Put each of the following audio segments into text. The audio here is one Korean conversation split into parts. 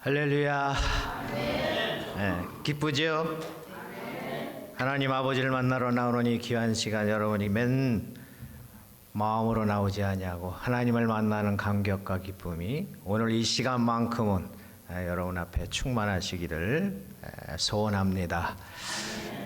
할렐루야. 기쁘죠? 하나님 아버지를 만나러 나오는 이 귀한 시간, 여러분이 맨 마음으로 나오지 아니하고 하나님을 만나는 감격과 기쁨이 오늘 이 시간만큼은 여러분 앞에 충만하시기를 소원합니다.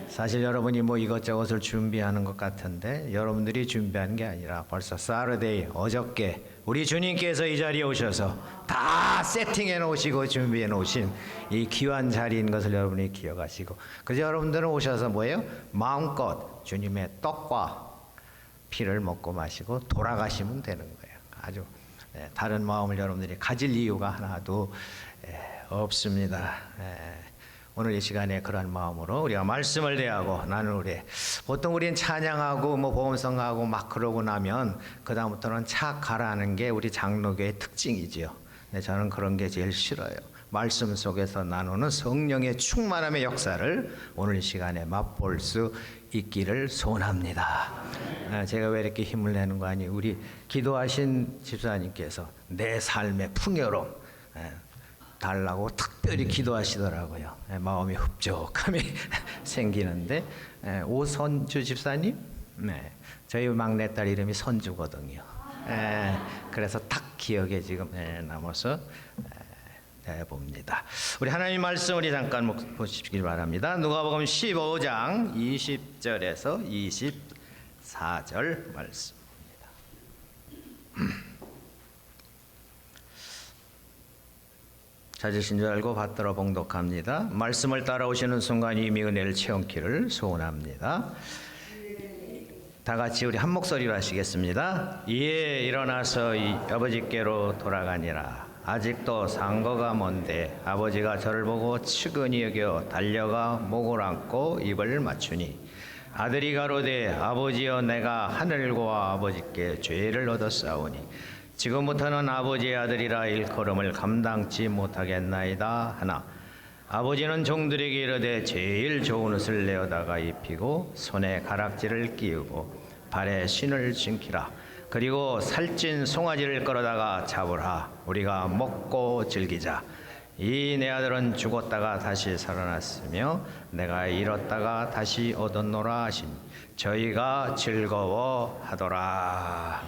사실 여러분이 뭐 이것저것을 준비하는 것 같은데 여러분들이 준비하는 게 아니라 벌써 사르데이, 어저께 우리 주님께서 이 자리에 오셔서 다 세팅해 놓으시고 준비해 놓으신 이 귀한 자리인 것을 여러분이 기억하시고, 그래서 여러분들은 오셔서 뭐예요? 마음껏 주님의 떡과 피를 먹고 마시고 돌아가시면 되는 거예요. 아주 다른 마음을 여러분들이 가질 이유가 하나도 없습니다. 오늘 이 시간에 그런 마음으로 우리가 말씀을 대하고 나누리. 보통 우리는 찬양하고 뭐 보험성하고 막 그러고 나면 그 다음부터는 착 가라는 게 우리 장로교의 특징이지요. 근데 저는 그런 게 제일 싫어요. 말씀 속에서 나누는 성령의 충만함의 역사를 오늘 이 시간에 맛볼 수 있기를 소원합니다. 제가 왜 이렇게 힘을 내는 거 아니? 우리 기도하신 집사님께서 내 삶의 풍요로움 달라고 특별히 기도하시더라고요. 마음이 흡족함이 생기는데, 오선주 집사님, 저희 막내딸 이름이 선주거든요. 그래서 딱 기억에 지금 남아서 봅니다. 우리 하나님 말씀 우리 잠깐 보시길 바랍니다. 누가복음 15장 20절에서 24절 말씀입니다. 찾으신 줄 알고 받들어 봉독합니다. 말씀을 따라오시는 순간 이미 은혜를 체험키를 소원합니다. 다 같이 우리 한 목소리로 하시겠습니다. 이에 일어나서 아버지께로 돌아가니라. 아직도 상거가 먼데 아버지가 저를 보고 측은히 여겨 달려가 목을 안고 입을 맞추니, 아들이 가로되 아버지여 내가 하늘과 아버지께 죄를 얻었사오니 지금부터는 아버지의 아들이라 일컬음을 감당치 못하겠나이다 하나, 아버지는 종들에게 이르되 제일 좋은 옷을 내어다가 입히고 손에 가락지를 끼우고 발에 신을 신기라. 그리고 살찐 송아지를 끌어다가 잡으라. 우리가 먹고 즐기자. 이 내 아들은 죽었다가 다시 살아났으며 내가 잃었다가 다시 얻었노라 하시니 저희가 즐거워하더라.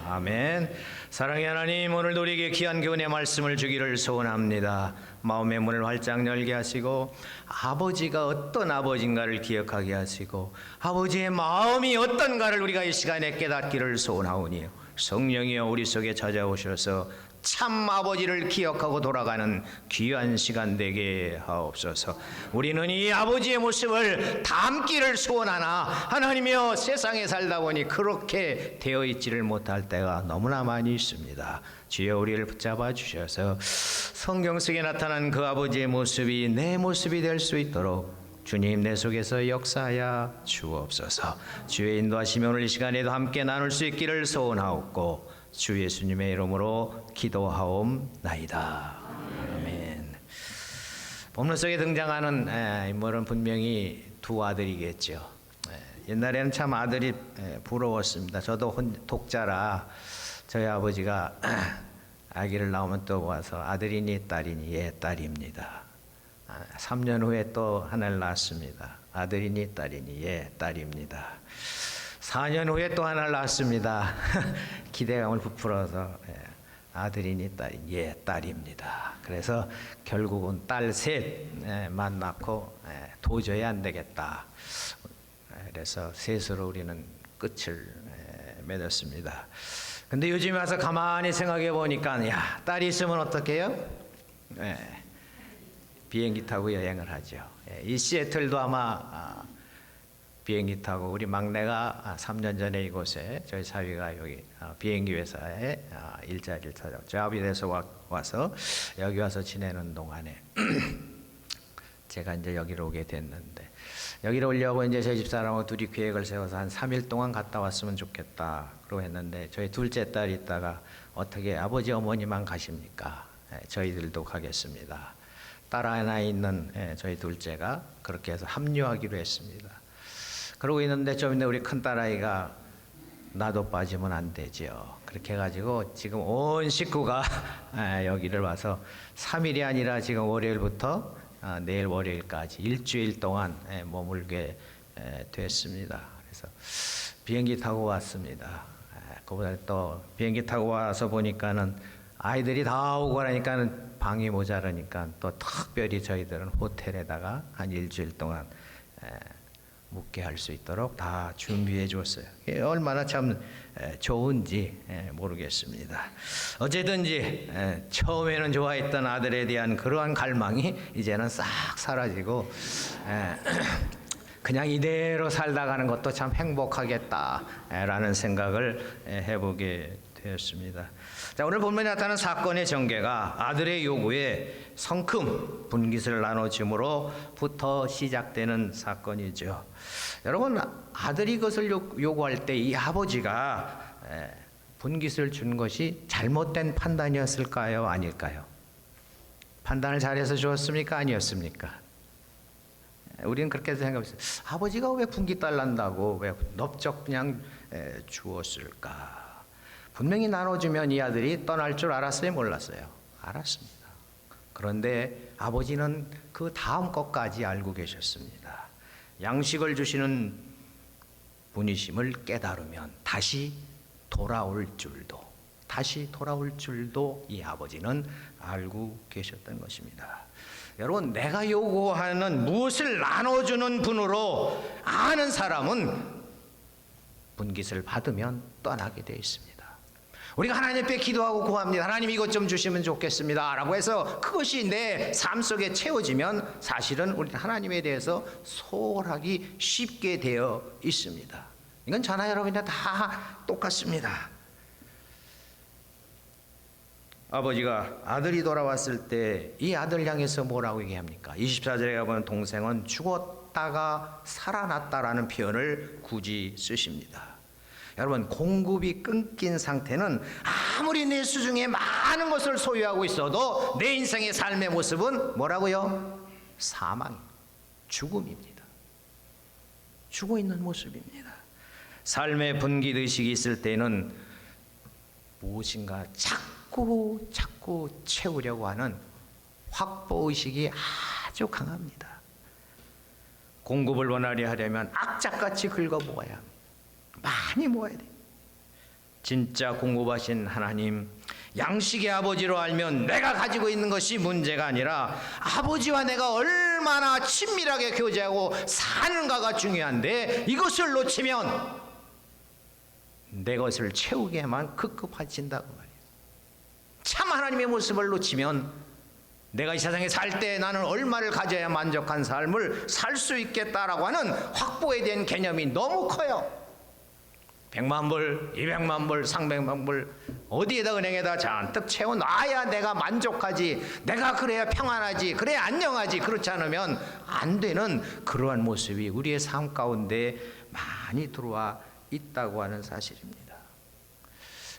아멘. 사랑의 하나님, 오늘도 우리에게 귀한 교훈의 말씀을 주기를 소원합니다. 마음의 문을 활짝 열게 하시고 아버지가 어떤 아버지인가를 기억하게 하시고 아버지의 마음이 어떤가를 우리가 이 시간에 깨닫기를 소원하오니 성령이여 우리 속에 찾아오셔서 참 아버지를 기억하고 돌아가는 귀한 시간 되게 하옵소서. 우리는 이 아버지의 모습을 담기를 소원하나 하나님이여 세상에 살다 보니 그렇게 되어 있지를 못할 때가 너무나 많이 있습니다. 주여 우리를 붙잡아 주셔서 성경 속에 나타난 그 아버지의 모습이 내 모습이 될 수 있도록 주님 내 속에서 역사하여 주옵소서. 주의 인도하시며 오늘 이 시간에도 함께 나눌 수 있기를 소원하옵고 주 예수님의 이름으로 기도하옵나이다. 아멘. 본문 속에 등장하는 인물은 분명히 두 아들이겠죠. 옛날에는 참 아들이 부러웠습니다. 저도 독자라 저희 아버지가 아기를 낳으면 또 와서 아들이니 딸이니 예 딸입니다. 3년 후에 또 하나를 낳았습니다. 아들이니 딸이니 예 딸입니다. 4년 후에 또 하나를 낳았습니다. 기대감을 부풀어서 아들이니 딸이니 예 딸입니다. 그래서 결국은 딸 셋만 낳고 도저히 안 되겠다. 그래서 셋으로 우리는 끝을 맺었습니다. 근데 요즘에 와서 가만히 생각해 보니까 야, 딸이 있으면 어떡해요? 비행기 타고 여행을 하죠. 이 시애틀도 아마 비행기 타고, 우리 막내가 3년 전에 이곳에 저희 사위가 여기 비행기 회사에 일자리를 찾아 잡이 돼서 와서 여기 와서 지내는 동안에 제가 이제 여기로 오게 됐는데, 여기로 오려고 이제 저희 집사람하고 둘이 계획을 세워서 한 3일 동안 갔다 왔으면 좋겠다 그러고 했는데, 저희 둘째 딸이 있다가 어떻게 아버지 어머니만 가십니까? 저희들도 가겠습니다. 딸 하나 있는 저희 둘째가 그렇게 해서 합류하기로 했습니다. 그러고 있는데 좀 있는데 우리 큰딸아이가 나도 빠지면 안 되죠. 그렇게 해가지고 지금 온 식구가 여기를 와서 3일이 아니라 지금 월요일부터 내일 월요일까지 일주일 동안 머물게 됐습니다. 그래서 비행기 타고 왔습니다. 그보다 또 비행기 타고 와서 보니까는 아이들이 다 오고 하니까는 방이 모자라니까 또 특별히 저희들은 호텔에다가 한 일주일 동안 묵게 할 수 있도록 다 준비해 줬어요. 얼마나 참 좋은지 모르겠습니다. 어쨌든지 처음에는 좋아했던 아들에 대한 그러한 갈망이 이제는 싹 사라지고 그냥 이대로 살다 가는 것도 참 행복하겠다라는 생각을 해보게 되었습니다. 자, 오늘 본문에 나타난 사건의 전개가 아들의 요구에 성큼 분깃을 나눠줌으로부터 시작되는 사건이죠. 여러분, 아들이 그것을 요구할 때 이 아버지가 분깃을 준 것이 잘못된 판단이었을까요? 아닐까요? 판단을 잘해서 주었습니까? 아니었습니까? 우리는 그렇게 생각했어요. 아버지가 왜 분깃 달란다고 왜 넓적 그냥 주었을까? 분명히 나눠주면 이 아들이 떠날 줄 알았어요? 몰랐어요? 알았습니다. 그런데 아버지는 그 다음 것까지 알고 계셨습니다. 양식을 주시는 분이심을 깨달으면 다시 돌아올 줄도 이 아버지는 알고 계셨던 것입니다. 여러분, 내가 요구하는 무엇을 나눠주는 분으로 아는 사람은 분깃을 받으면 떠나게 되어 있습니다. 우리가 하나님 앞에 기도하고 구합니다. 하나님 이것 좀 주시면 좋겠습니다 라고 해서 그것이 내 삶 속에 채워지면 사실은 우리는 하나님에 대해서 소홀하기 쉽게 되어 있습니다. 이건 저나 여러분이나 다 똑같습니다. 아버지가 아들이 돌아왔을 때 이 아들 향해서 뭐라고 얘기합니까? 24절에 가보면 동생은 죽었다가 살아났다라는 표현을 굳이 쓰십니다. 여러분, 공급이 끊긴 상태는 아무리 내 수중에 많은 것을 소유하고 있어도 내 인생의 삶의 모습은 뭐라고요? 사망, 죽음입니다. 죽어 있는 모습입니다. 삶의 분깃의식이 있을 때는 무엇인가 자꾸 채우려고 하는 확보의식이 아주 강합니다. 공급을 원활히 하려면 악착같이 긁어 모아야 합니다. 많이 모아야 돼요. 진짜 공급하신 하나님, 양식의 아버지로 알면 내가 가지고 있는 것이 문제가 아니라 아버지와 내가 얼마나 친밀하게 교제하고 사는가가 중요한데 이것을 놓치면 내 것을 채우게만 급급해진다고 말이에요. 참 하나님의 모습을 놓치면 내가 이 세상에 살 때 나는 얼마를 가져야 만족한 삶을 살 수 있겠다라고 하는 확보에 대한 개념이 너무 커요. 100만 불, 200만 불, 300만 불 어디에다 은행에다 잔뜩 채워놔야 내가 만족하지, 내가 그래야 평안하지, 그래야 안녕하지. 그렇지 않으면 안 되는 그러한 모습이 우리의 삶 가운데 많이 들어와 있다고 하는 사실입니다.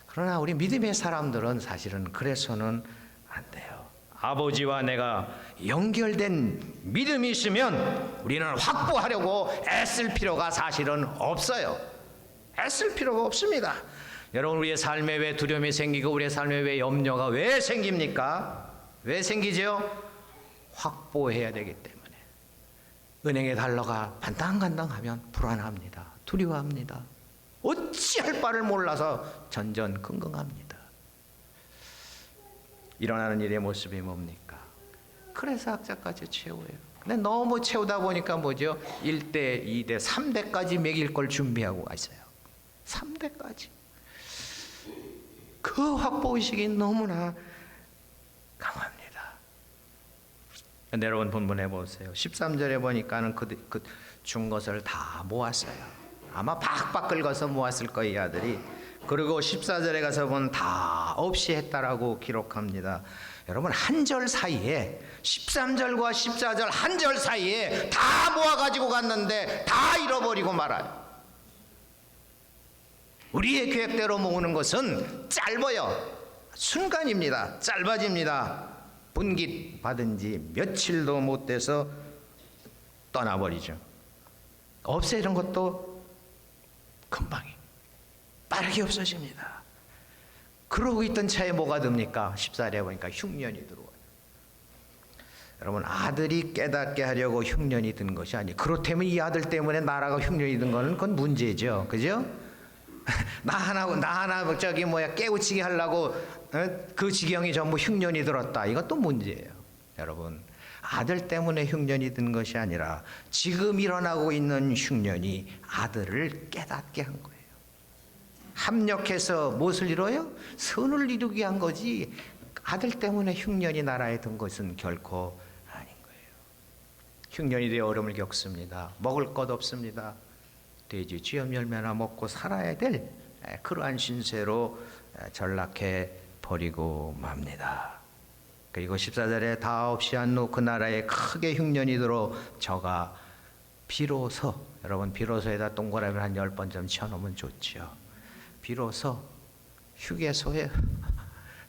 그러나 우리 믿음의 사람들은 사실은 그래서는 안 돼요. 아버지와 내가 연결된 믿음이 있으면 우리는 확보하려고 애쓸 필요가 사실은 없어요. 애쓸 필요가 없습니다. 여러분, 우리의 삶에 왜 두려움이 생기고 우리의 삶에 왜 염려가 왜 생깁니까? 왜 생기죠? 확보해야 되기 때문에. 은행에 달러가 반당간당하면 불안합니다. 두려워합니다. 어찌할 바를 몰라서 전전긍긍합니다. 일어나는 일의 모습이 뭡니까? 그래서 악착같이 채워요. 근데 너무 채우다 보니까 뭐죠? 1대, 2대, 3대까지 먹일 걸 준비하고 있어요. 3대까지. 그 확보의식이 너무나 강합니다. 여러분 본문 해보세요. 13절에 보니까는 그 준 것을 다 모았어요. 아마 박박 긁어서 모았을 거예요, 이 아들이. 그리고 14절에 가서 보면 다 없이 했다라고 기록합니다. 여러분, 한 절 사이에 13절과 14절 한 절 사이에 다 모아가지고 갔는데 다 잃어버리고 말아요. 우리의 계획대로 모으는 것은 짧아요. 순간입니다. 짧아집니다. 분깃 받은 지 며칠도 못 돼서 떠나버리죠. 없애는 것도 금방이 빠르게 없어집니다. 그러고 있던 차에 뭐가 듭니까? 14절에 보니까 흉년이 들어와요. 여러분, 아들이 깨닫게 하려고 흉년이 든 것이 아니에요. 그렇다면 이 아들 때문에 나라가 흉년이 든 거는 그건 문제죠. 그죠? 나 하나 저기 뭐야 깨우치게 하려고 그 지경이 전부 흉년이 들었다. 이것도 문제예요. 여러분, 아들 때문에 흉년이 든 것이 아니라 지금 일어나고 있는 흉년이 아들을 깨닫게 한 거예요. 합력해서 무엇을 이뤄요? 선을 이루게 한 거지, 아들 때문에 흉년이 나라에 든 것은 결코 아닌 거예요. 흉년이 되어 어려움을 겪습니다. 먹을 것 없습니다. 돼지 쥐염 열매나 먹고 살아야 될 그러한 신세로 전락해 버리고 맙니다. 그리고 14절에 다 없이 한후 그 나라에 크게 흉년이 들어 저가 비로소, 여러분 비로소에다 동그라미를 한 10번 좀 쳐놓으면 좋죠. 비로소 휴게소에,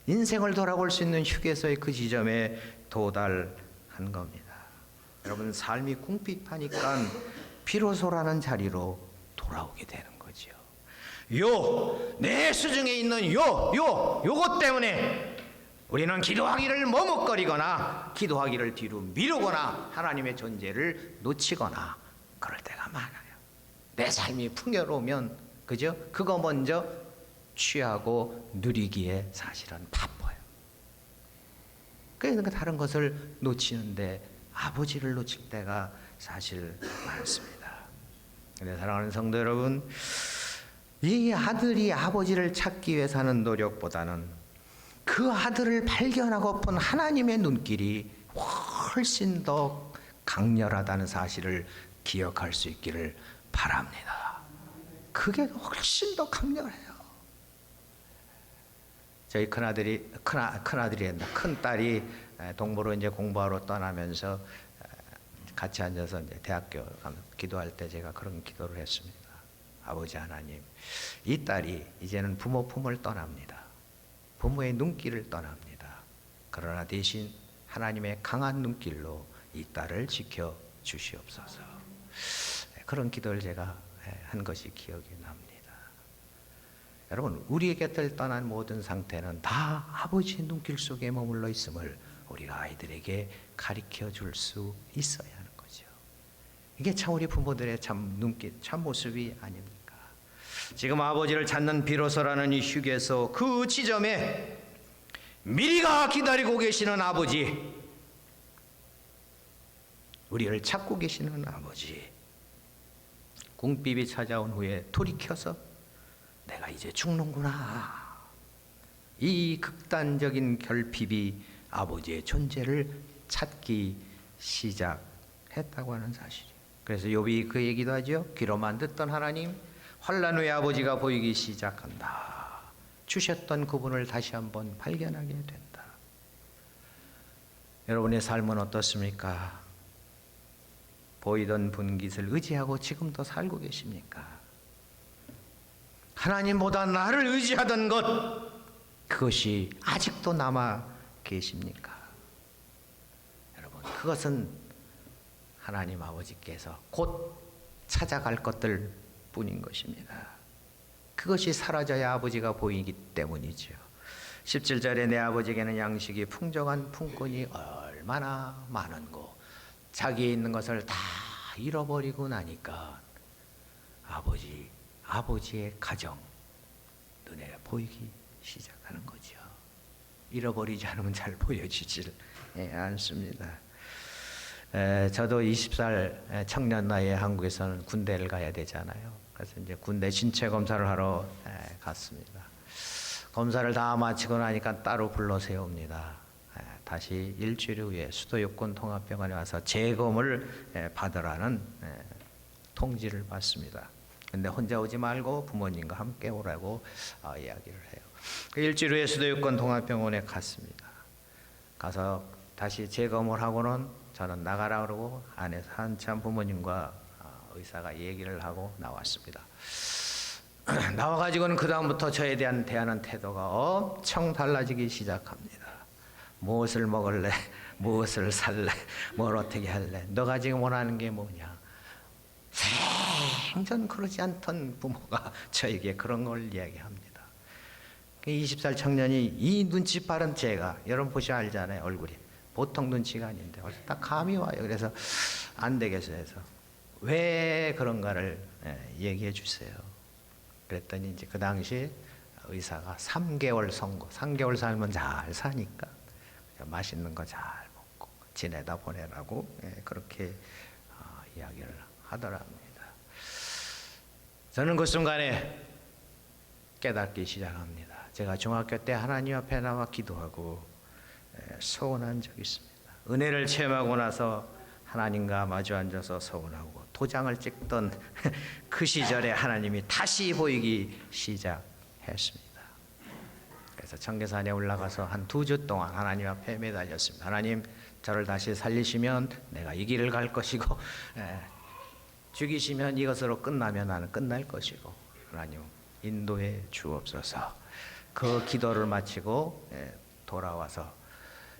인생을 돌아볼 수 있는 휴게소의 그 지점에 도달한 겁니다. 여러분, 삶이 궁핍하니까 비로소라는 자리로 돌아오게 되는 거죠. 내 수중에 있는 요것 때문에 우리는 기도하기를 머뭇거리거나 기도하기를 뒤로 미루거나 하나님의 존재를 놓치거나 그럴 때가 많아요. 내 삶이 풍요로우면, 그죠? 그거 먼저 취하고 누리기에 사실은 바빠요. 그러니까 다른 것을 놓치는데 아버지를 놓칠 때가 사실 많습니다. 그런데 사랑하는 성도 여러분, 이 아들이 아버지를 찾기 위해 사는 노력보다는 그 아들을 발견하고픈 하나님의 눈길이 훨씬 더 강렬하다는 사실을 기억할 수 있기를 바랍니다. 그게 훨씬 더 강렬해요. 저희 큰딸이 동부로 이제 공부하러 떠나면서 같이 앉아서 이제 대학교 기도할 때 제가 그런 기도를 했습니다. 아버지 하나님, 이 딸이 이제는 부모 품을 떠납니다. 부모의 눈길을 떠납니다. 그러나 대신 하나님의 강한 눈길로 이 딸을 지켜 주시옵소서. 그런 기도를 제가 한 것이 기억이 납니다. 여러분, 우리의 곁을 떠난 모든 상태는 다 아버지의 눈길 속에 머물러 있음을 우리가 아이들에게 가르쳐 줄 수 있어야 하는 거죠. 이게 참 우리 부모들의 참 눈길, 참 모습이 아닙니까? 지금 아버지를 찾는 비로소라는 이 휴게소 그 지점에 미리가 기다리고 계시는 아버지, 우리를 찾고 계시는 아버지, 궁핍이 찾아온 후에 돌이켜서 내가 이제 죽는구나, 이 극단적인 결핍이 아버지의 존재를 찾기 시작했다고 하는 사실이에요. 그래서 욥이 그 얘기도 하죠. 귀로만 듣던 하나님, 환난 후에 아버지가 보이기 시작한다. 주셨던 그분을 다시 한번 발견하게 된다. 여러분의 삶은 어떻습니까? 보이던 분깃을 의지하고 지금도 살고 계십니까? 하나님보다 나를 의지하던 것, 그것이 아직도 남아 계십니까? 여러분, 그것은 하나님 아버지께서 곧 찾아갈 것들 뿐인 것입니다. 그것이 사라져야 아버지가 보이기 때문이죠. 17절에 내 아버지에게는 양식이 풍족한 품꾼이 얼마나 많은고, 자기에 있는 것을 다 잃어버리고 나니까 아버지의 가정 눈에 보이기 시작하는 거죠. 잃어버리지 않으면 잘 보여지질 않습니다. 저도 20살 청년 나이에 한국에서는 군대를 가야 되잖아요. 그래서 이제 군대 신체 검사를 하러 갔습니다. 검사를 다 마치고 나니까 따로 불러 세웁니다. 다시 일주일 후에 수도 육군 통합병원에 와서 재검을 받으라는 통지를 받습니다. 근데 혼자 오지 말고 부모님과 함께 오라고 이야기를 해요. 일주일 후에 수도 육군 통합병원에 갔습니다. 가서 다시 재검을 하고는 저는 나가라 그러고 안에서 한참 부모님과 의사가 얘기를 하고 나왔습니다. 나와가지고는 그 다음부터 저에 대한 대하는 태도가 엄청 달라지기 시작합니다. 무엇을 먹을래? 무엇을 살래? 뭘 어떻게 할래? 너가 지금 원하는 게 뭐냐? 생전 그러지 않던 부모가 저에게 그런 걸 이야기합니다. 20살 청년이 이 눈치 빠른 제가, 여러분 보셔 알잖아요. 얼굴이 보통 눈치가 아닌데 딱 감이 와요. 그래서 안 되겠어 해서 왜 그런가를 얘기해 주세요. 그랬더니 이제 그 당시 의사가 3개월 선고, 3개월 살면 잘 사니까 맛있는 거 잘 먹고 지내다 보내라고 그렇게 이야기를 하더랍니다. 저는 그 순간에 깨닫기 시작합니다. 제가 중학교 때 하나님 앞에 나와 기도하고 서운한 적이 있습니다. 은혜를 체험하고 나서 하나님과 마주 앉아서 서운하고 도장을 찍던 그 시절에 하나님이 다시 보이기 시작했습니다. 그래서 청계산에 올라가서 한 2주 동안 하나님 앞에 매달렸습니다. 하나님, 저를 다시 살리시면 내가 이 길을 갈 것이고 죽이시면 이것으로 끝나면 나는 끝날 것이고 하나님 인도해 주옵소서. 그 기도를 마치고 돌아와서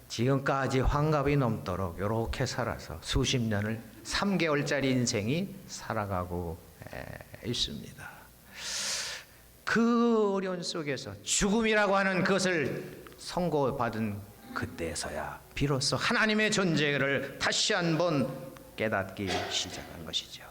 지금까지 환갑이 넘도록 이렇게 살아서 수십 년을 3개월짜리 인생이 살아가고 있습니다. 그 어려운 속에서 죽음이라고 하는 것을 선고받은 그때서야 비로소 하나님의 존재를 다시 한번 깨닫기 시작한 것이죠.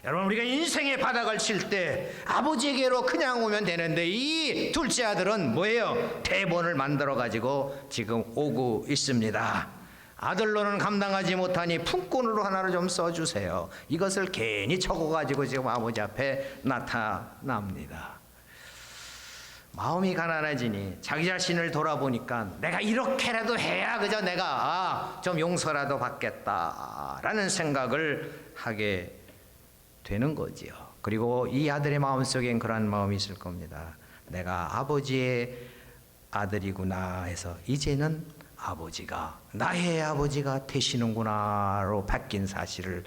여러분, 우리가 인생의 바닥을 칠 때 아버지에게로 그냥 오면 되는데 이 둘째 아들은 뭐예요? 대본을 만들어 가지고 지금 오고 있습니다. 아들로는 감당하지 못하니 품꾼으로 하나를 좀 써주세요. 이것을 괜히 적어가지고 지금 아버지 앞에 나타납니다. 마음이 가난해지니 자기 자신을 돌아보니까 내가 이렇게라도 해야 그저 내가 좀 용서라도 받겠다라는 생각을 하게 되는 거지요. 그리고 이 아들의 마음속엔 그런 마음이 있을 겁니다. 내가 아버지의 아들이구나 해서 이제는 아버지가 나의 아버지가 되시는구나로 바뀐 사실을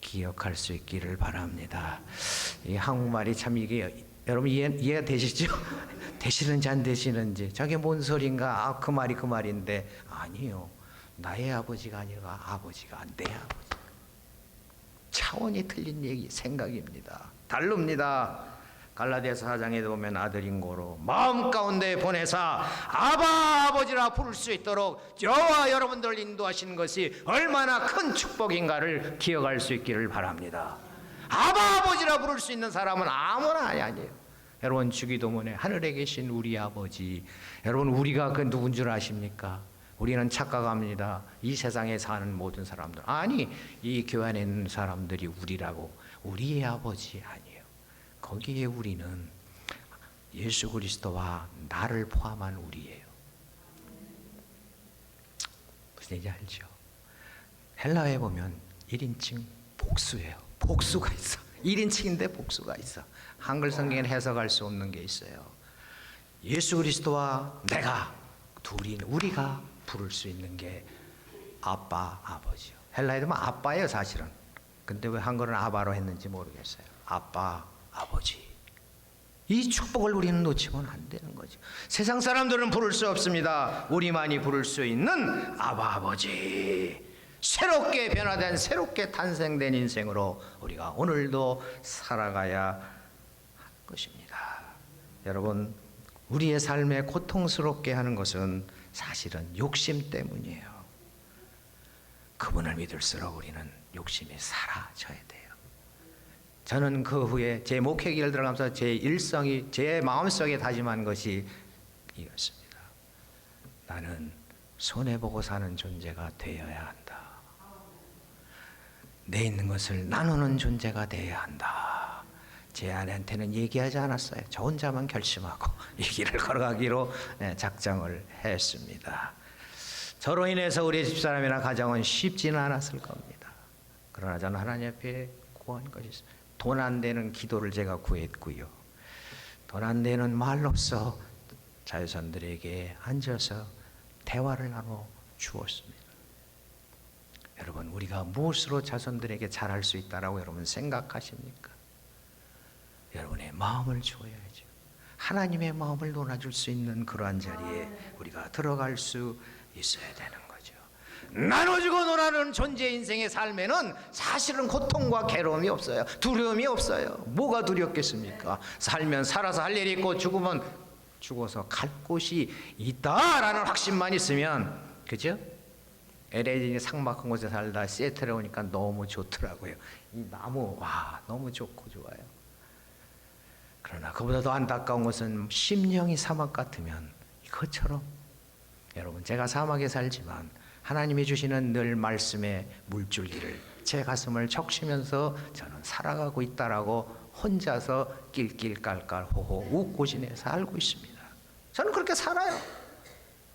기억할 수 있기를 바랍니다. 이 한국말이 참 이게 여러분 이해가 되시죠? 되시는지 안 되시는지 저게 뭔 소린가? 그 말이 그 말인데 아니요. 나의 아버지가 아니라 아버지가 내 아버지. 차원이 틀린 얘기 생각입니다. 다릅니다. 갈라디아서 4장에 보면 아들인 고로 마음 가운데 보내사 아바 아버지라 부를 수 있도록 저와 여러분들 인도하시는 것이 얼마나 큰 축복인가를 기억할 수 있기를 바랍니다. 아바 아버지라 부를 수 있는 사람은 아무나 아니에요. 여러분, 주기도문에 하늘에 계신 우리 아버지, 여러분 우리가 그 누군 줄 아십니까? 우리는 착각합니다. 이 세상에 사는 모든 사람들, 아니 이 교회 안에 있는 사람들이 우리라고. 우리의 아버지 아니에요. 거기에 우리는 예수 그리스도와 나를 포함한 우리예요. 무슨 얘기인지 알죠? 헬라어에 보면 1인칭 복수예요. 복수가 있어. 1인칭인데 복수가 있어. 한글 성경에는 해석할 수 없는 게 있어요. 예수 그리스도와 내가 둘이, 우리가 부를 수 있는 게 아빠, 아버지요. 헬라에 보면 아빠예요, 사실은. 근데 왜 한글은 아바로 했는지 모르겠어요. 아빠, 아버지. 이 축복을 우리는 놓치면 안 되는 거죠. 세상 사람들은 부를 수 없습니다. 우리만이 부를 수 있는 아바, 아버지. 새롭게 변화된, 새롭게 탄생된 인생으로 우리가 오늘도 살아가야 할 것입니다. 여러분, 우리의 삶에 고통스럽게 하는 것은 사실은 욕심 때문이에요. 그분을 믿을수록 우리는 욕심이 사라져야 돼요. 저는 그 후에 제 목회길을 들어가면서 제 일성이, 제 마음속에 다짐한 것이 이것입니다. 나는 손해보고 사는 존재가 되어야 한다. 내 있는 것을 나누는 존재가 되어야 한다. 제 아내한테는 얘기하지 않았어요. 저 혼자만 결심하고 이 길을 걸어가기로 작정을 했습니다. 저로 인해서 우리 집사람이나 가정은 쉽지는 않았을 겁니다. 그러나 저는 하나님 앞에 구한 것이 있습니다. 돈 안 되는 기도를 제가 구했고요. 돈 안 되는 말로써 자유선들에게 앉아서 대화를 나눠 주었습니다. 여러분, 우리가 무엇으로 자손들에게 잘할 수 있다라고 여러분 생각하십니까? 여러분의 마음을 주어야죠. 하나님의 마음을 논아줄 수 있는 그러한 자리에 우리가 들어갈 수 있어야 되는 거죠. 나눠주고 논하는 존재 인생의 삶에는 사실은 고통과 괴로움이 없어요. 두려움이 없어요. 뭐가 두렵겠습니까? 살면 살아서 할 일이 있고 죽으면 죽어서 갈 곳이 있다라는 확신만 있으면, 그죠? LA 삭막한 곳에 살다 시애틀에 오니까 너무 좋더라고요. 이 나무, 와, 너무 좋고 좋아요. 그러나 그보다도 안타까운 것은 심령이 사막 같으면 이것처럼, 여러분, 제가 사막에 살지만 하나님이 주시는 늘 말씀의 물줄기를 제 가슴을 적시면서 저는 살아가고 있다라고 혼자서 낄낄깔깔 호호 웃고 지내서 알고 있습니다. 저는 그렇게 살아요.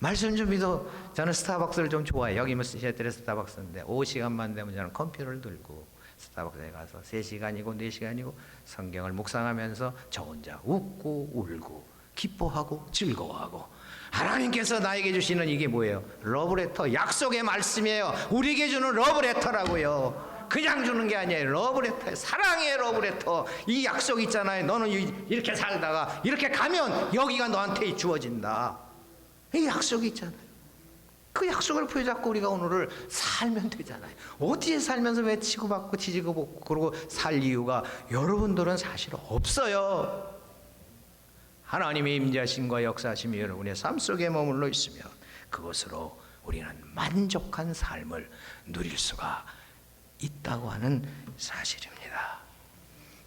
말씀 준비도 저는 스타벅스를 좀 좋아해요. 여기 시애틀에 스타벅스인데 오후 시간만 되면 저는 컴퓨터를 들고 스타벅스에 가서 3시간이고 4시간이고 성경을 묵상하면서 저 혼자 웃고 울고 기뻐하고 즐거워하고, 하나님께서 나에게 주시는 이게 뭐예요? 러브레터, 약속의 말씀이에요. 우리에게 주는 러브레터라고요. 그냥 주는 게 아니에요. 러브레터, 사랑의 러브레터. 이 약속 있잖아요. 너는 이렇게 살다가 이렇게 가면 여기가 너한테 주어진다. 이 약속이 있잖아요. 그 약속을 부여잡고 우리가 오늘을 살면 되잖아요. 어디에 살면서 왜 치고받고 지지고 그러고 살 이유가 여러분들은 사실 없어요. 하나님의 임재하심과 역사하심이 여러분의 삶 속에 머물러 있으면 그것으로 우리는 만족한 삶을 누릴 수가 있다고 하는 사실입니다.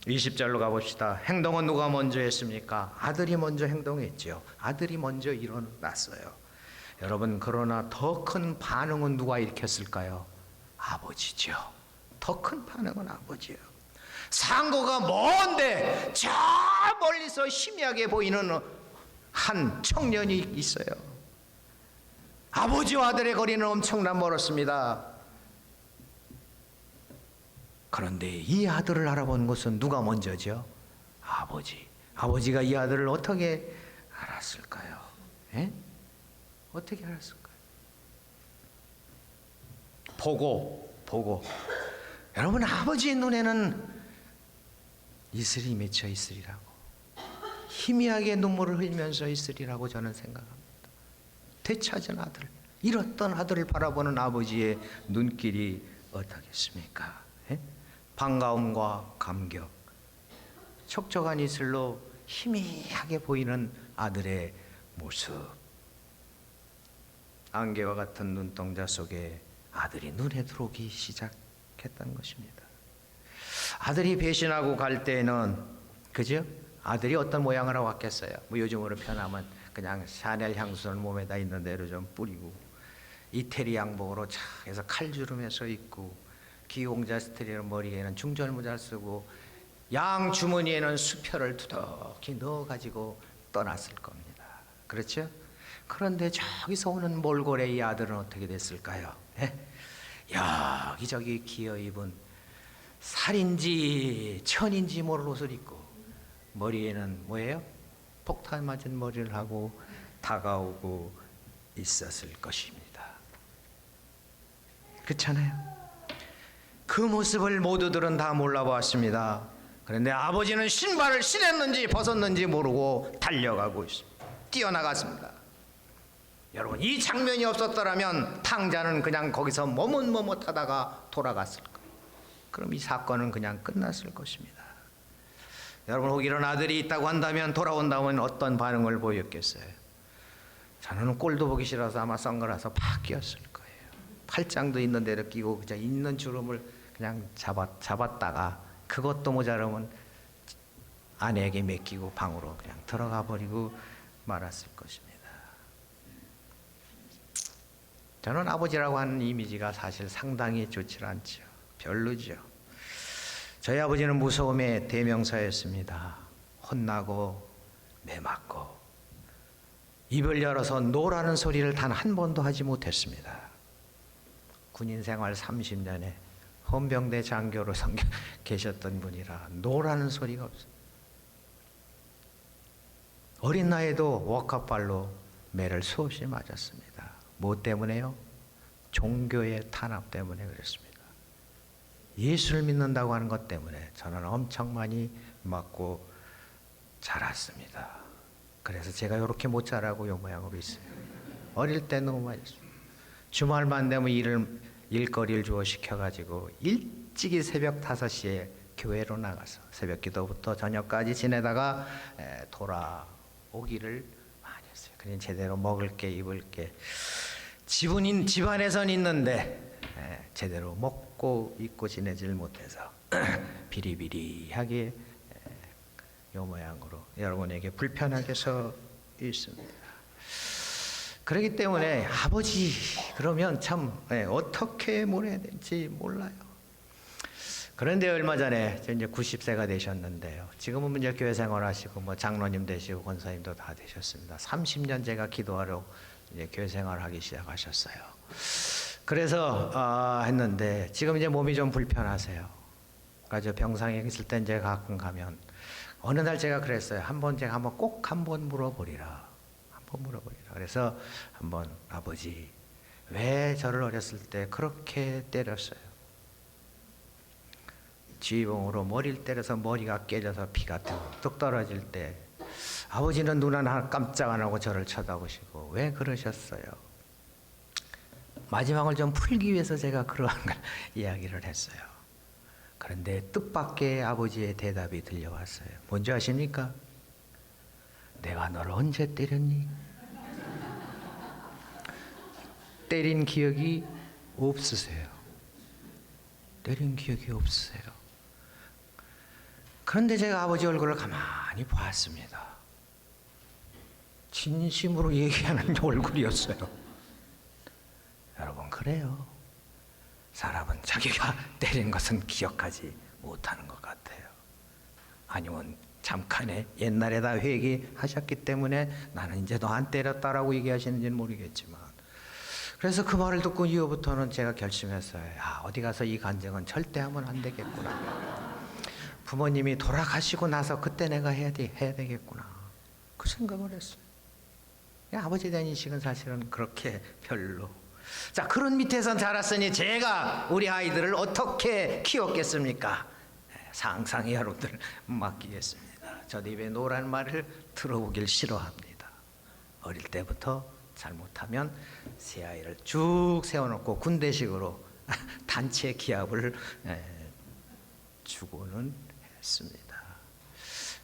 20절로 가봅시다. 행동은 누가 먼저 했습니까? 아들이 먼저 행동했죠. 아들이 먼저 일어났어요. 여러분, 그러나 더 큰 반응은 누가 일으켰을까요? 아버지죠. 더 큰 반응은 아버지요. 상고가 먼데 저 멀리서 희미하게 보이는 한 청년이 있어요. 아버지와 아들의 거리는 엄청나 멀었습니다. 그런데 이 아들을 알아본 것은 누가 먼저죠? 아버지. 아버지가 이 아들을 어떻게 알았을까요? 에? 어떻게 알았을까요? 보고. 여러분, 아버지의 눈에는 이슬이 맺혀 있으리라고, 희미하게 눈물을 흘리면서 있으리라고 저는 생각합니다. 되찾은 아들, 잃었던 아들을 바라보는 아버지의 눈길이 어떻겠습니까? 에? 반가움과 감격, 촉촉한 이슬로 희미하게 보이는 아들의 모습, 안개와 같은 눈동자 속에 아들이 눈에 들어오기 시작했던 것입니다. 아들이 배신하고 갈 때에는, 그죠? 아들이 어떤 모양을 하고 왔겠어요? 뭐 요즘으로 편하면 그냥 샤넬 향수를 몸에다 있는 대로 좀 뿌리고, 이태리 양복으로 착 해서 칼주름해서 입고, 기공자 스트리를 머리에는 중절모자를 쓰고, 양 주머니에는 수표를 두둑히 넣어가지고 떠났을 겁니다. 그렇죠? 그런데 저기서 오는 몰골의 이 아들은 어떻게 됐을까요? 여기저기 기어 입은 살인지 천인지 모를 옷을 입고, 머리에는 뭐예요? 폭탄 맞은 머리를 하고 다가오고 있었을 것입니다. 그렇잖아요? 그 모습을 모두들은 다 몰라보았습니다. 그런데 아버지는 신발을 신었는지 벗었는지 모르고 달려가고 있습니다. 뛰어나갔습니다. 여러분, 이 장면이 없었더라면 탕자는 그냥 거기서 머뭇머뭇하다가 돌아갔을 거예요. 그럼 이 사건은 그냥 끝났을 것입니다. 여러분, 혹 이런 아들이 있다고 한다면 돌아온다면 어떤 반응을 보였겠어요? 저는 꼴도 보기 싫어서 아마 선글라스 팍 끼었을 거예요. 팔짱도 있는 데를 끼고 그냥 있는 주름을 그냥 잡았다가 그것도 모자라면 아내에게 맡기고 방으로 그냥 들어가 버리고 말았을 것입니다. 저는 아버지라고 하는 이미지가 사실 상당히 좋지 않죠. 별로죠. 저희 아버지는 무서움의 대명사였습니다. 혼나고 매맞고 입을 열어서 노라는 소리를 단 한 번도 하지 못했습니다. 군인 생활 30년에 헌병대 장교로 계셨던 분이라 노라는 소리가 없어요. 어린 나이에도 워커발로 매를 수없이 맞았습니다. 뭐 때문에요? 종교의 탄압 때문에 그랬습니다. 예수를 믿는다고 하는 것 때문에 저는 엄청 많이 맞고 자랐습니다. 그래서 제가 이렇게 못 자라고 이 모양으로 있어요. 어릴 때 너무 맞았습니다. 주말만 되면 일거리를 주어 시켜가지고 일찍이 새벽 5시에 교회로 나가서 새벽 기도부터 저녁까지 지내다가 돌아오기를 그냥 제대로 먹을 게 입을 게 집안에선 있는데 제대로 먹고 입고 지내질 못해서 비리비리하게 요 모양으로 여러분에게 불편하게 서 있습니다. 그렇기 때문에 아버지 그러면 참 어떻게 몰아야 될지 몰라요. 그런데 얼마 전에 이제 90세가 되셨는데요. 지금은 이제 교회 생활하시고 뭐 장로님 되시고 권사님도 다 되셨습니다. 30년 제가 기도하러 이제 교회 생활하기 시작하셨어요. 그래서 했는데 지금 이제 몸이 좀 불편하세요. 그러니까 병상에 있을 때 이제 가끔 가면 어느 날 제가 그랬어요. 제가 꼭 한번 물어보리라. 한번 물어보리라. 그래서 한번 아버지 왜 저를 어렸을 때 그렇게 때렸어요? 쥐봉으로 머리를 때려서 머리가 깨져서 피가 뚝뚝 떨어질 때 아버지는 눈 하나 깜짝 안 하고 저를 쳐다보시고 왜 그러셨어요? 마지막을 좀 풀기 위해서 제가 그러한 걸 이야기를 했어요. 그런데 뜻밖의 아버지의 대답이 들려왔어요. 뭔지 아십니까? 내가 너를 언제 때렸니? 때린 기억이 없으세요. 때린 기억이 없으세요. 그런데 제가 아버지 얼굴을 가만히 보았습니다. 진심으로 얘기하는 얼굴이었어요. 여러분 그래요. 사람은 자기가 때린 것은 기억하지 못하는 것 같아요. 아니면 잠깐의 옛날에다 회개하셨기 때문에 나는 이제 너 안 때렸다라고 얘기하시는지는 모르겠지만 그래서 그 말을 듣고 이후부터는 제가 결심했어요. 어디 가서 이 간증은 절대 하면 안 되겠구나. 부모님이 돌아가시고 나서 그때 내가 해야 되겠구나. 그 생각을 했어요. 아버지 된 인식은 사실은 그렇게 별로. 자, 그런 밑에서 자랐으니 제가 우리 아이들을 어떻게 키웠겠습니까? 상상이 여러분들 맡기겠습니다. 저도 입에 노란 말을 들어보길 싫어합니다. 어릴 때부터 잘못하면 새 아이를 쭉 세워놓고 군대식으로 단체 기합을 주고는 했습니다.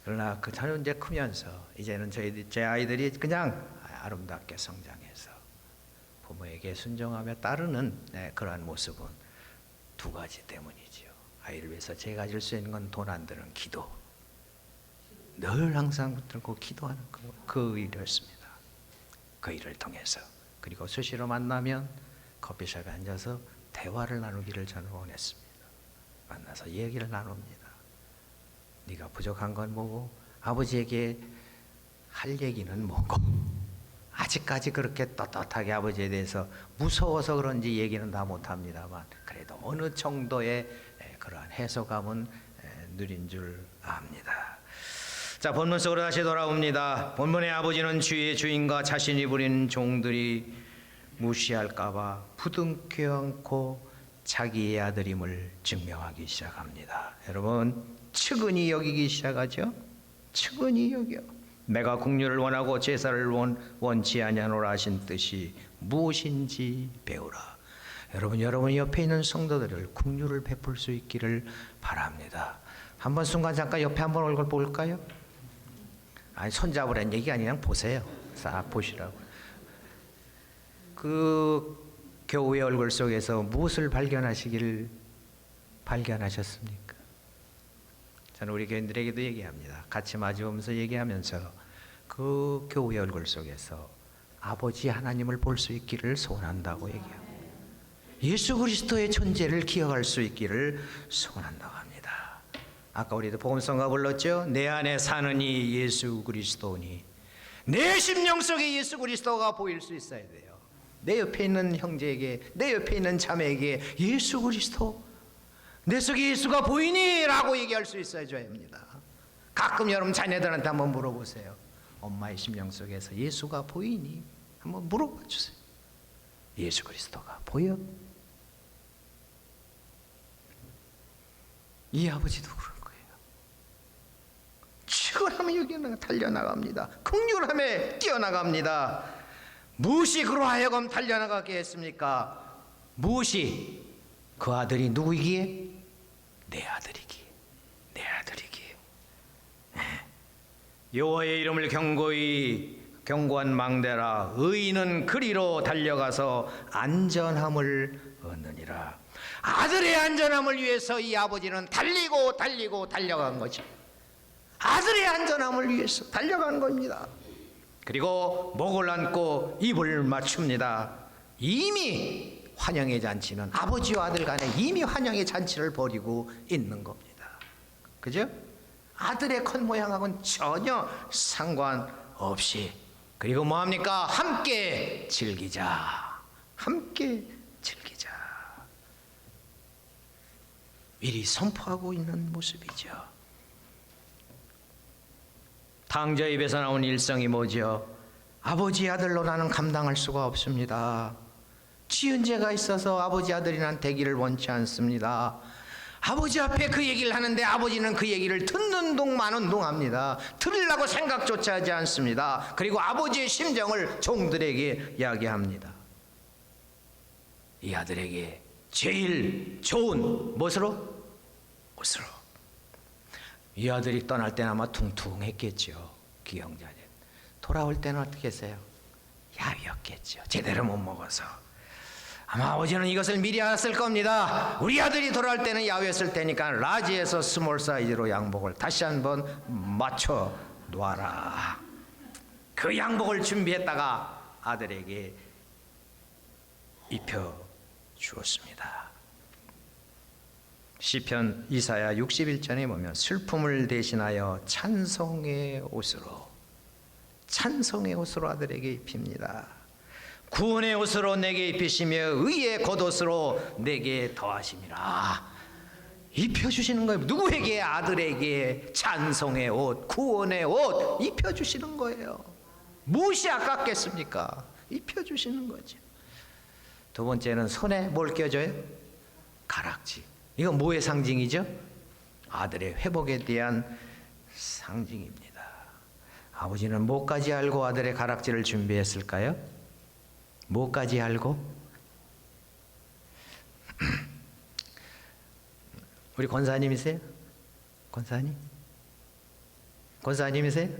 그러나 저는 이제 크면서 이제는 제 아이들이 그냥 아름답게 성장해서 부모에게 순종하며 따르는 그러한 모습은 두 가지 때문이지요. 아이를 위해서 제가 가질 수 있는 건 돈 안 드는 기도. 늘 항상 들고 기도하는 그 일이었습니다. 그 일을 통해서 그리고 수시로 만나면 커피숍에 앉아서 대화를 나누기를 저는 원했습니다. 만나서 얘기를 나눕니다. 네가 부족한 건 뭐고 아버지에게 할 얘기는 뭐고 아직까지 그렇게 떳떳하게 아버지에 대해서 무서워서 그런지 얘기는 다 못합니다만 그래도 어느 정도의 그러한 해소감은 누린 줄 압니다. 자, 본문 속으로 다시 돌아옵니다. 본문의 아버지는 주의 주인과 자신이 부린 종들이 무시할까 봐 부둥켜 안고 자기의 아들임을 증명하기 시작합니다. 여러분, 측은히 여기기 시작하죠. 측은히 여겨. 내가 긍휼을 원하고 제사를 원치 아니하노라 하신 뜻이 무엇인지 배우라. 여러분 옆에 있는 성도들을 긍휼을 베풀 수 있기를 바랍니다. 한번 순간 잠깐 옆에 한번 얼굴 볼까요? 아니 손잡으라는 얘기가 아니라 그냥 보세요. 싹 보시라고. 그 교우의 얼굴 속에서 무엇을 발견하셨습니까? 저는 우리 교인들에게도 얘기합니다. 같이 마주보면서 얘기하면서 그 교우의 얼굴 속에서 아버지 하나님을 볼 수 있기를 소원한다고 얘기합니다. 예수 그리스도의 존재를 기억할 수 있기를 소원한다고 합니다. 아까 우리도 복음성가 불렀죠. 내 안에 사는 이 예수 그리스도니 내 심령 속에 예수 그리스도가 보일 수 있어야 돼요. 내 옆에 있는 형제에게 내 옆에 있는 자매에게 예수 그리스도 내 속에 예수가 보이니? 라고 얘기할 수 있어야 합니다. 가끔 여러분 자녀들한테 한번 물어보세요. 엄마의 심령 속에서 예수가 보이니? 한번 물어봐 주세요. 예수 그리스도가 보여? 이 아버지도 그럴 거예요. 치열하면 여기 달려나갑니다. 긍휼함에 뛰어나갑니다. 무엇이 그로 하여금 달려나가게 했습니까? 무엇이? 그 아들이 누구이기에? 내 아들이기에. 여호와의 이름을 견고한 망대라 의인은 그리로 달려가서 안전함을 얻느니라. 아들의 안전함을 위해서 이 아버지는 달리고 달려간 거죠. 아들의 안전함을 위해서 달려간 겁니다. 그리고 목을 안고 입을 맞춥니다. 이미 환영의 잔치는 아버지와 아들 간에 이미 환영의 잔치를 벌이고 있는 겁니다. 그죠? 아들의 겉모양하고는 전혀 상관없이. 그리고 뭐합니까? 함께 즐기자. 함께 즐기자. 미리 선포하고 있는 모습이죠. 탕자 입에서 나온 일성이 뭐죠? 아버지 아들로 나는 감당할 수가 없습니다. 지은 죄가 있어서 아버지 아들이 난 되기를 원치 않습니다. 아버지 앞에 그 얘기를 하는데 아버지는 그 얘기를 듣는 동 마는 동 합니다. 들으려고 생각조차 하지 않습니다. 그리고 아버지의 심정을 종들에게 이야기합니다. 이 아들에게 제일 좋은 무엇으로? 옷으로. 이 아들이 떠날 때는 아마 퉁퉁했겠죠. 기형자님. 돌아올 때는 어떻게 했어요? 야위었겠죠. 제대로 못 먹어서. 아마 아버지는 이것을 미리 알았을 겁니다. 우리 아들이 돌아올 때는 야위였을 테니까 라지에서 스몰 사이즈로 양복을 다시 한번 맞춰 놓아라. 그 양복을 준비했다가 아들에게 입혀 주었습니다. 시편 이사야 61전에 보면 슬픔을 대신하여 찬송의 옷으로 아들에게 입힙니다. 구원의 옷으로 내게 입히시며 의의 겉옷으로 내게 더하심이라. 입혀주시는 거예요. 누구에게? 아들에게 찬송의 옷, 구원의 옷 입혀주시는 거예요. 무엇이 아깝겠습니까? 입혀주시는 거죠. 두 번째는 손에 뭘 껴줘요? 가락지. 이건 뭐의 상징이죠? 아들의 회복에 대한 상징입니다. 아버지는 뭐까지 알고 아들의 가락지를 준비했을까요? 뭐까지 알고? 우리 권사님이세요? 권사님? 권사님이세요?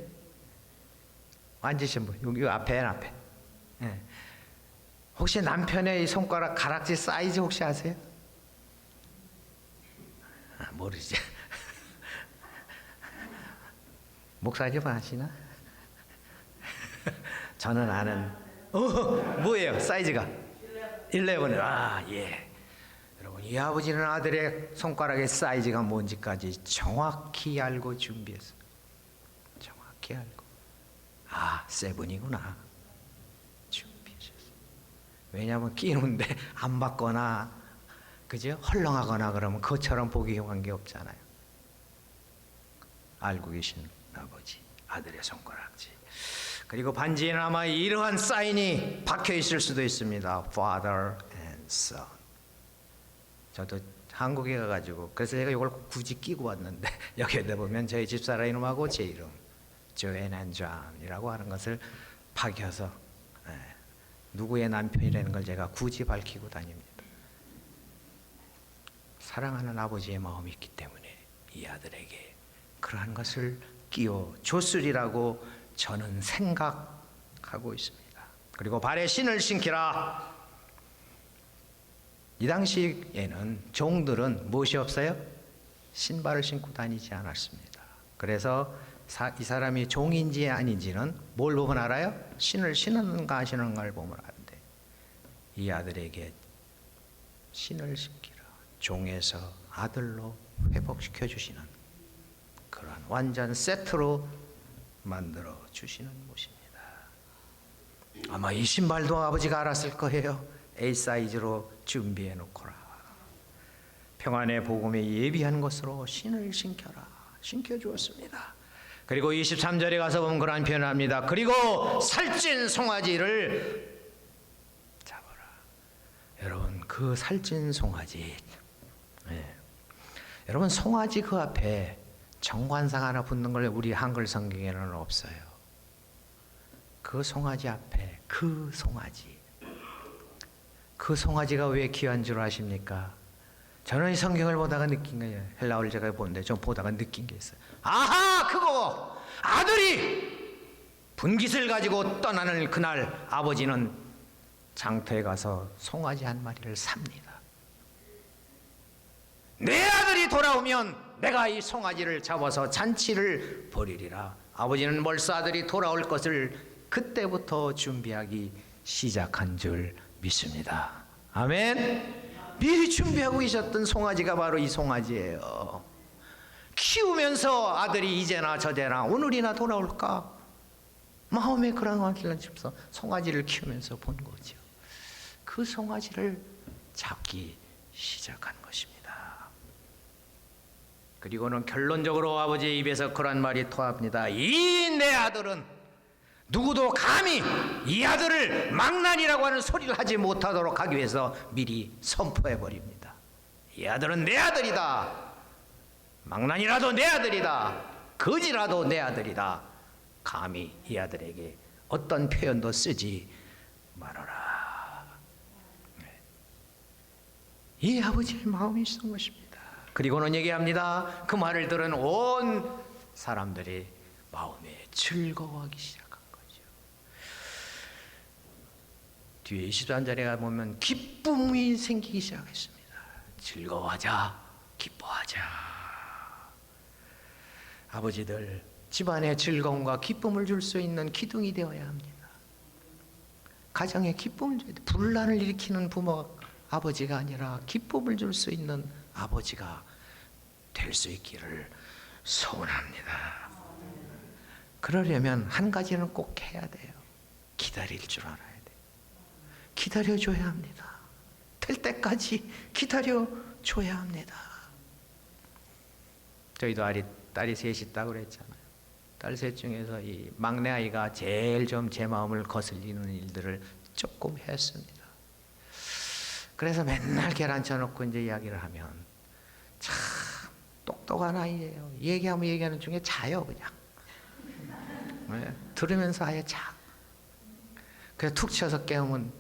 앉으신 분 여기 앞에. 네. 혹시 남편의 이 손가락 가락지 사이즈 혹시 아세요? 모르지. 목사님 아시나? 저는 아는. 뭐예요? 사이즈가 11. 예. 여러분, 이 아버지는 아들의 손가락의 사이즈가 뭔지까지 정확히 알고 준비했어요. 정확히 알고. 7이구나. 준비하셨어요. 왜냐하면 끼는데 안 받거나, 그죠? 헐렁하거나 그러면 그처럼 보기 관계 없잖아요. 알고 계신 아버지, 아들의 손가락지. 그리고 반지에는 아마 이러한 사인이 박혀 있을 수도 있습니다. Father and Son. 저도 한국에 가가지고 그래서 제가 이걸 굳이 끼고 왔는데 여기에다 보면 저희 집사람 이름하고 제 이름 조앤 앤 존이라고 하는 것을 박여서 누구의 남편이라는 걸 제가 굳이 밝히고 다닙니다. 사랑하는 아버지의 마음이 있기 때문에 이 아들에게 그러한 것을 끼워 줬으리라고 저는 생각하고 있습니다. 그리고 발에 신을 신기라. 이 당시에는 종들은 무엇이 없어요? 신발을 신고 다니지 않았습니다. 그래서 이 사람이 종인지 아닌지는 뭘 보면 알아요? 신을 신었는가 안 신었는가를 보면 아는데 이 아들에게 신을 신기라. 종에서 아들로 회복시켜 주시는 그러한 완전 세트로 만들어 주시는 것입니다. 아마 이 신발도 아버지가 알았을 거예요. A 사이즈로 준비해 놓거라. 평안의 복음에 예비한 것으로 신을 신겨라. 신겨 주었습니다. 그리고 23절에 가서 보면 그러한 표현을 합니다. 그리고 살찐 송아지를 잡아라. 여러분, 그 살찐 송아지, 여러분, 송아지 그 앞에 정관상 하나 붙는 걸 우리 한글 성경에는 없어요. 그 송아지 앞에 그 송아지가 왜 귀한 줄 아십니까? 저는 이 성경을 보다가 느낀 거예요. 헬라어를 제가 보는데 좀 보다가 느낀 게 있어요. 아하, 그거 아들이 분깃을 가지고 떠나는 그날 아버지는 장터에 가서 송아지 한 마리를 삽니다. 내 아들이 돌아오면 내가 이 송아지를 잡아서 잔치를 벌이리라. 아버지는 벌써 아들이 돌아올 것을 그때부터 준비하기 시작한 줄 믿습니다. 아멘. 미리 준비하고 계셨던 송아지가 바로 이 송아지예요. 키우면서 아들이 이제나 저제나 오늘이나 돌아올까 마음에 그런 길을 집어서 송아지를 키우면서 본 거죠. 그 송아지를 잡기 시작한 것입니다. 그리고는 결론적으로 아버지의 입에서 그런 말이 토합니다. 이 내 아들은 누구도 감히 이 아들을 망난이라고 하는 소리를 하지 못하도록 하기 위해서 미리 선포해 버립니다. 이 아들은 내 아들이다. 망난이라도 내 아들이다. 거지라도 내 아들이다. 감히 이 아들에게 어떤 표현도 쓰지 말아라. 이 아버지의 마음이 있었던 것입니다. 그리고는 얘기합니다. 그 말을 들은 온 사람들이 마음에 즐거워하기 시작한 거죠. 뒤에 23절에 보면 기쁨이 생기기 시작했습니다. 즐거워하자, 기뻐하자. 아버지들, 집안에 즐거움과 기쁨을 줄 수 있는 기둥이 되어야 합니다. 가정에 기쁨을 줘야 돼. 분란을 일으키는 부모, 아버지가 아니라 기쁨을 줄 수 있는 아버지가 될 수 있기를 소원합니다. 그러려면 한 가지는 꼭 해야 돼요. 기다릴 줄 알아야 돼요. 기다려줘야 합니다. 될 때까지 기다려줘야 합니다. 저희도 딸이 셋이 있다고 그랬잖아요. 딸 셋 중에서 이 막내 아이가 제일 좀 제 마음을 거슬리는 일들을 조금 했습니다. 그래서 맨날 계란 쳐놓고 이제 이야기를 하면 참 똑똑한 아이예요. 얘기하는 중에 자요 그냥. 네, 들으면서 아예 자. 그래서 툭 쳐서 깨우면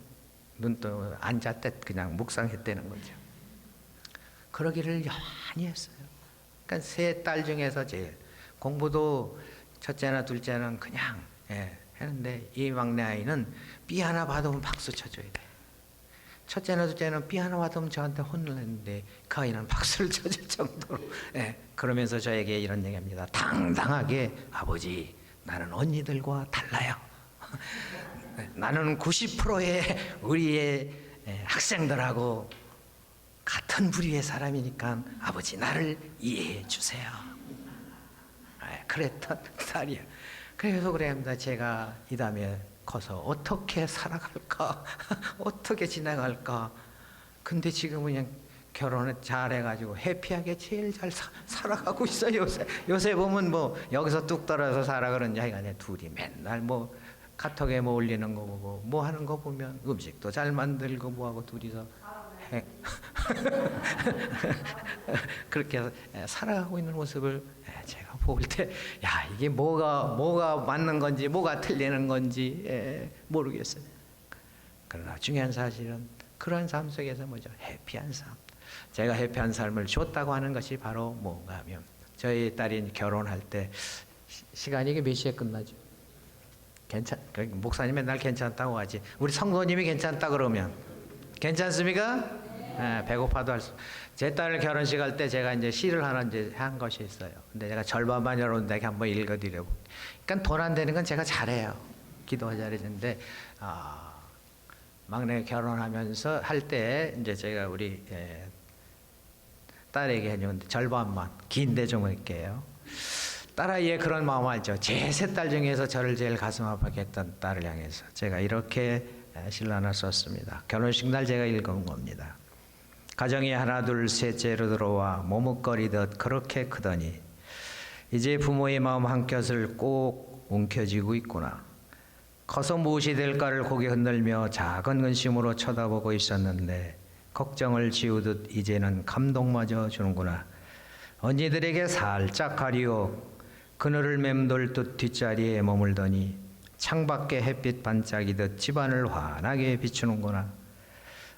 눈 떠 앉았대 그냥 묵상했다는 거죠. 그러기를 많이 했어요. 그러니까 세 딸 중에서 제일 공부도 첫째나 둘째는 그냥 했는데 이 막내 아이는 삐 하나 받으면 박수 쳐줘야 돼. 첫째나 둘째는 삐 하나 받으면 저한테 혼을 냈는데 그 아이는 박수를 쳐줄 정도로 그러면서 저에게 이런 얘기합니다. 당당하게 아버지 나는 언니들과 달라요. 나는 90%의 우리의 학생들하고 같은 부류의 사람이니까 아버지 나를 이해해 주세요. 그랬던 딸이에요. 그래서 그래합니다. 제가 이 다음에 커서 어떻게 살아갈까 어떻게 지나갈까. 근데 지금은 그냥 결혼을 잘해가지고 해피하게 제일 잘 살아가고 있어요. 요새 보면 뭐 여기서 뚝 떨어져서 살아 그런 자기가 아니라 둘이 맨날 뭐 카톡에 뭐 올리는 거 보고 뭐 하는 거 보면 음식도 잘 만들고 뭐하고 둘이서 그렇게 살아가고 있는 모습을 제가 볼 때 야 이게 뭐가 맞는 건지 뭐가 틀리는 건지 모르겠어요. 그러나 중요한 사실은 그런 삶 속에서 뭐죠? 해피한 삶. 제가 해피한 삶을 줬다고 하는 것이 바로 뭔가 하면 저희 딸이 결혼할 때 시간이 이게 몇 시에 끝나죠? 목사님 맨날 괜찮다고 하지. 우리 성도님이 괜찮다 그러면 괜찮습니까? 배고파도 할 수. 제 딸 결혼식 할 때 제가 이제 시를 하나 이제 한 것이 있어요. 근데 제가 절반만 여러분들에게 한번 읽어드려고. 그러니까 돈 안 되는 건 제가 잘해요. 기도 잘해주는데 막내 결혼하면서 할 때 이제 제가 우리 딸에게 해주는데 절반만 긴데 좀 할게요. 딸아이의 그런 마음 알죠. 제 세 딸 중에서 저를 제일 가슴 아프게 했던 딸을 향해서 제가 이렇게 시를 하나 썼습니다. 결혼식 날 제가 읽은 겁니다. 가정이 하나 둘 셋째로 들어와 머뭇거리듯 그렇게 크더니 이제 부모의 마음 한켠을 꼭 움켜쥐고 있구나. 커서 무엇이 될까를 고개 흔들며 작은 근심으로 쳐다보고 있었는데 걱정을 지우듯 이제는 감동마저 주는구나. 언니들에게 살짝 가리오 그늘을 맴돌듯 뒷자리에 머물더니 창밖에 햇빛 반짝이듯 집안을 환하게 비추는구나.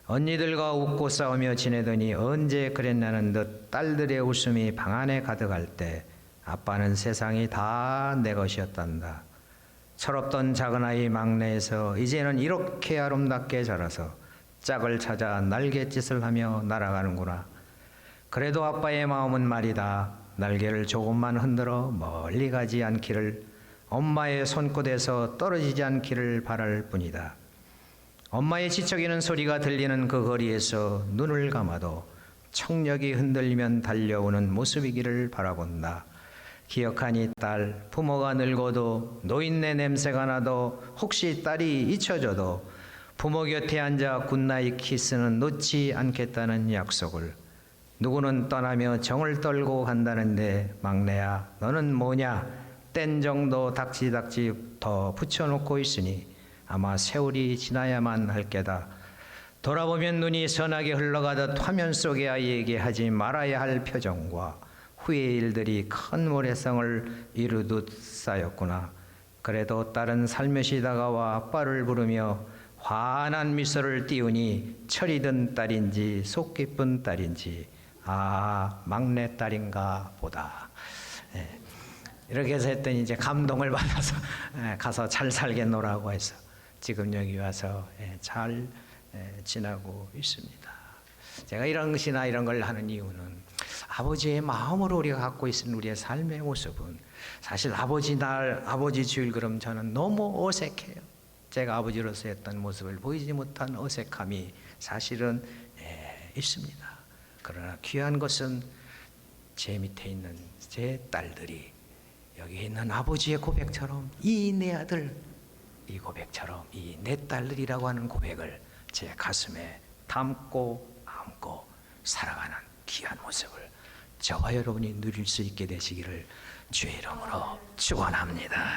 언니들과 웃고 싸우며 지내더니 언제 그랬냐는 듯 딸들의 웃음이 방 안에 가득할 때 아빠는 세상이 다 내 것이었단다. 철없던 작은아이 막내에서 이제는 이렇게 아름답게 자라서 짝을 찾아 날갯짓을 하며 날아가는구나. 그래도 아빠의 마음은 말이다. 날개를 조금만 흔들어 멀리 가지 않기를, 엄마의 손끝에서 떨어지지 않기를 바랄 뿐이다. 엄마의 지척이는 소리가 들리는 그 거리에서 눈을 감아도 청력이 흔들리면 달려오는 모습이기를 바라본다. 기억하니 딸, 부모가 늙어도 노인네 냄새가 나도 혹시 딸이 잊혀져도 부모 곁에 앉아 굿나잇 키스는 놓지 않겠다는 약속을. 누구는 떠나며 정을 떨고 간다는데 막내야, 너는 뭐냐? 땐 정도 닥치닥치 더 붙여놓고 있으니 아마 세월이 지나야만 할 게다. 돌아보면 눈이 선하게 흘러가듯 화면 속의 아이에게 하지 말아야 할 표정과 후의 일들이 큰 모래성을 이루듯 쌓였구나. 그래도 딸은 살며시 다가와 아빠를 부르며 환한 미소를 띄우니 철이 든 딸인지 속 깊은 딸인지 막내 딸인가 보다. 이렇게 해서 했더니 이제 감동을 받아서 가서 잘 살겠노라고 해서 지금 여기 와서 잘 지나고 있습니다. 제가 이런 것이나 이런 걸 하는 이유는 아버지의 마음으로 우리가 갖고 있는 우리의 삶의 모습은 사실 아버지 날, 아버지 주일 그럼 저는 너무 어색해요. 제가 아버지로서 했던 모습을 보이지 못한 어색함이 사실은 있습니다. 그러나 귀한 것은 제 밑에 있는 제 딸들이 여기 있는 아버지의 고백처럼 이 내 아들, 이 고백처럼 이 내 딸들이라고 하는 고백을 제 가슴에 담고 안고 살아가는 귀한 모습을 저와 여러분이 누릴 수 있게 되시기를 주의 이름으로 축원합니다.